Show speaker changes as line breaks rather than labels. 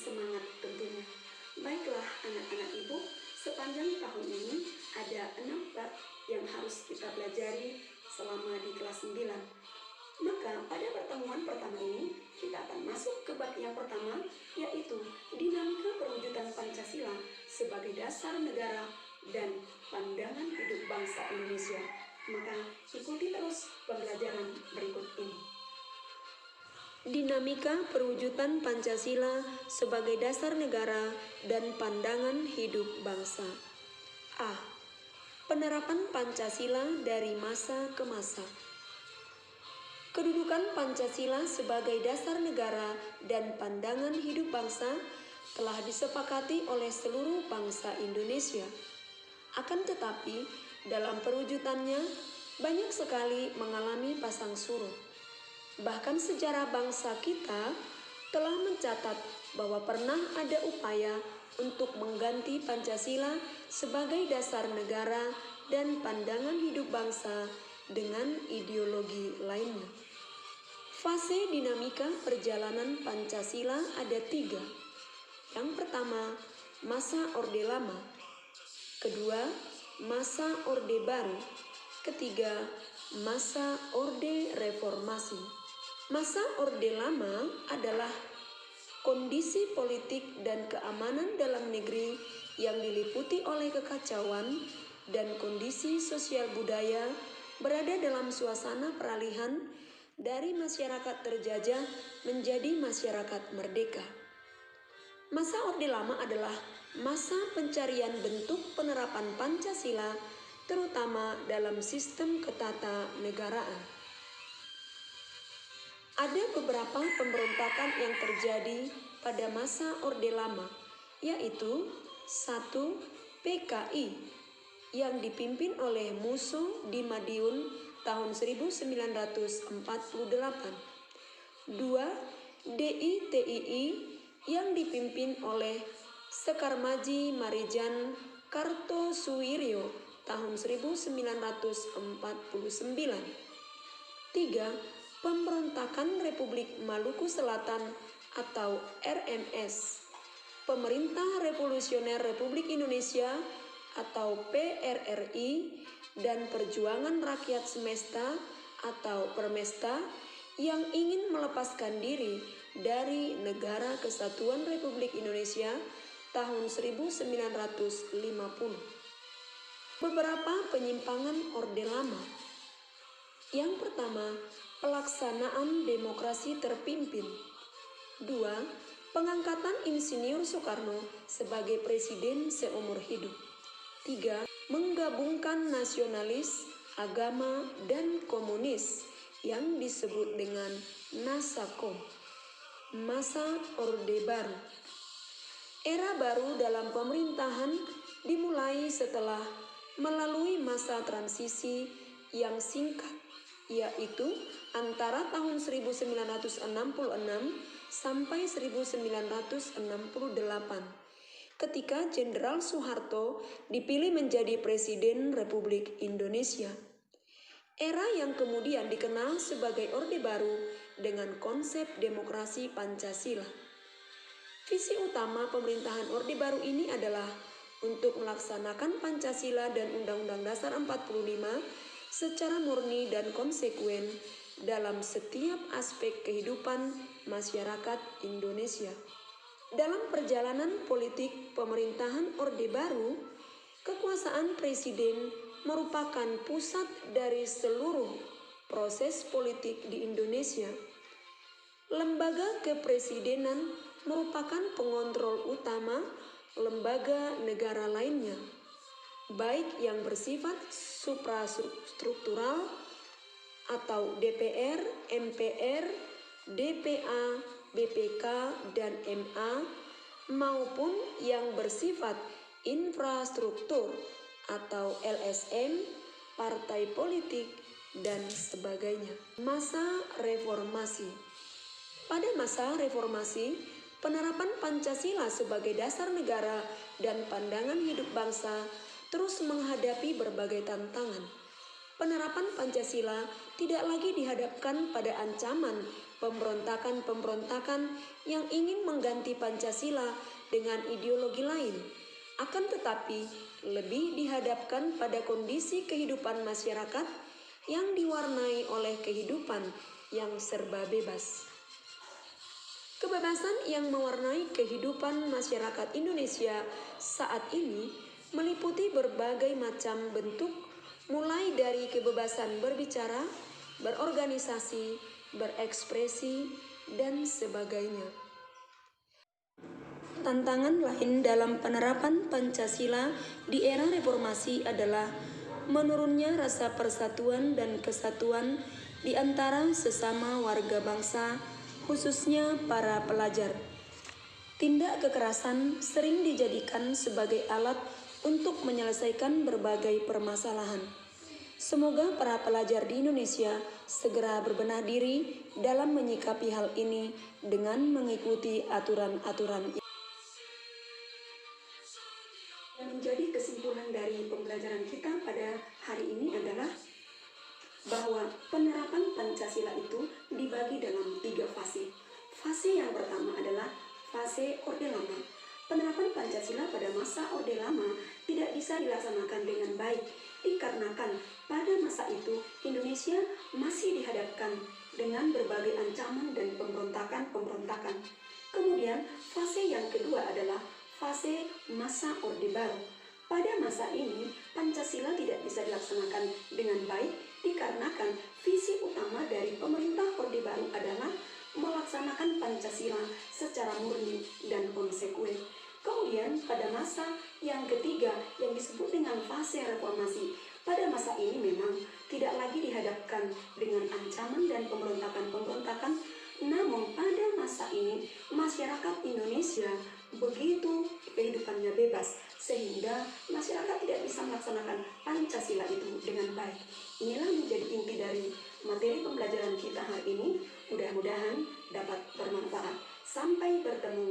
semangat tentunya. Baiklah anak-anak ibu, sepanjang tahun ini ada 6 bab yang harus kita pelajari selama di kelas 9. Maka pada pertemuan pertama ini kita akan masuk ke bab yang pertama, yaitu dinamika perwujudan Pancasila sebagai dasar negara dan pandangan hidup bangsa Indonesia. Maka ikuti terus pembelajaran berikut ini. Dinamika perwujudan Pancasila sebagai dasar negara dan pandangan hidup bangsa. A. Penerapan Pancasila dari masa ke masa. Kedudukan Pancasila sebagai dasar negara dan pandangan hidup bangsa telah disepakati oleh seluruh bangsa Indonesia. Akan tetapi, dalam perwujudannya banyak sekali mengalami pasang surut. Bahkan sejarah bangsa kita telah mencatat bahwa pernah ada upaya untuk mengganti Pancasila sebagai dasar negara dan pandangan hidup bangsa dengan ideologi lainnya. Fase dinamika perjalanan Pancasila ada 3. Yang pertama, masa Orde Lama. Kedua, masa Orde Baru. Ketiga, masa Orde Reformasi. Masa Orde Lama adalah kondisi politik dan keamanan dalam negeri yang diliputi oleh kekacauan dan kondisi sosial budaya berada dalam suasana peralihan dari masyarakat terjajah menjadi masyarakat merdeka. Masa Orde Lama adalah masa pencarian bentuk penerapan Pancasila, terutama dalam sistem ketatanegaraan. Ada beberapa pemberontakan yang terjadi pada masa Orde Lama, yaitu 1. PKI yang dipimpin oleh Musso di Madiun tahun 1948. 2. DITII yang dipimpin oleh Sekarmaji Marijan Kartosuwiryo tahun 1949. 3. Pemberontakan Republik Maluku Selatan atau RMS, Pemerintah Revolusioner Republik Indonesia atau PRRI, dan Perjuangan Rakyat Semesta atau Permesta yang ingin melepaskan diri dari Negara Kesatuan Republik Indonesia tahun 1950. Beberapa penyimpangan Orde Lama. Yang pertama, pelaksanaan demokrasi terpimpin. 2. Pengangkatan Insinyur Soekarno sebagai presiden seumur hidup. 3. Menggabungkan nasionalis, agama, dan komunis yang disebut dengan Nasakom. Masa Orde Baru. Era baru dalam pemerintahan dimulai setelah melalui masa transisi yang singkat, yaitu antara tahun 1966 sampai 1968. Ketika Jenderal Soeharto dipilih menjadi Presiden Republik Indonesia. Era yang kemudian dikenal sebagai Orde Baru dengan konsep demokrasi Pancasila. Visi utama pemerintahan Orde Baru ini adalah untuk melaksanakan Pancasila dan Undang-Undang Dasar 45 secara murni dan konsekuen dalam setiap aspek kehidupan masyarakat Indonesia. Dalam perjalanan politik pemerintahan Orde Baru, kekuasaan presiden merupakan pusat dari seluruh proses politik di Indonesia. Lembaga kepresidenan merupakan pengontrol utama lembaga negara lainnya, baik yang bersifat suprastruktural atau DPR, MPR, DPA, BPK, dan MA, maupun yang bersifat infrastruktur atau LSM, partai politik, dan sebagainya. Masa reformasi. Pada masa reformasi, penerapan Pancasila sebagai dasar negara dan pandangan hidup bangsa terus menghadapi berbagai tantangan. Penerapan Pancasila tidak lagi dihadapkan pada ancaman
pemberontakan-pemberontakan yang ingin mengganti Pancasila dengan ideologi lain. Akan tetapi, lebih dihadapkan pada kondisi kehidupan masyarakat yang diwarnai oleh kehidupan yang serba bebas. Kebebasan yang mewarnai kehidupan masyarakat Indonesia saat ini meliputi berbagai macam bentuk, mulai dari kebebasan berbicara, berorganisasi, berekspresi, dan sebagainya. Tantangan lain dalam penerapan Pancasila di era reformasi adalah menurunnya rasa persatuan dan kesatuan di antara sesama warga bangsa, khususnya para pelajar. Tindak kekerasan sering dijadikan sebagai alat untuk menyelesaikan berbagai permasalahan. Semoga para pelajar di Indonesia segera berbenah diri dalam menyikapi hal ini dengan mengikuti aturan-aturan.
Yang menjadi kesimpulan dari pembelajaran kita pada hari ini adalah bahwa penerapan Pancasila itu dibagi dalam 3 fase. Fase yang pertama adalah fase Orde Lama. Penerapan Pancasila pada masa Orde Lama tidak bisa dilaksanakan dengan baik dikarenakan pada masa itu Indonesia masih dihadapkan dengan berbagai ancaman dan pemberontakan. Kemudian fase yang kedua adalah fase masa Orde Baru. Pada masa ini, Pancasila tidak bisa dilaksanakan dengan baik dikarenakan visi utama dari pemerintah Orde Baru adalah melaksanakan Pancasila secara murni dan konsekuen. Kemudian pada masa yang ketiga yang disebut dengan fase reformasi, pada masa ini memang tidak lagi dihadapkan dengan ancaman dan pemberontakan, namun pada masa ini masyarakat Indonesia begitu kehidupannya bebas sehingga masyarakat tidak bisa melaksanakan Pancasila itu dengan baik. Inilah menjadi inti dari materi pembelajaran kita hari ini. Mudah-mudahan dapat bermanfaat. Sampai bertemu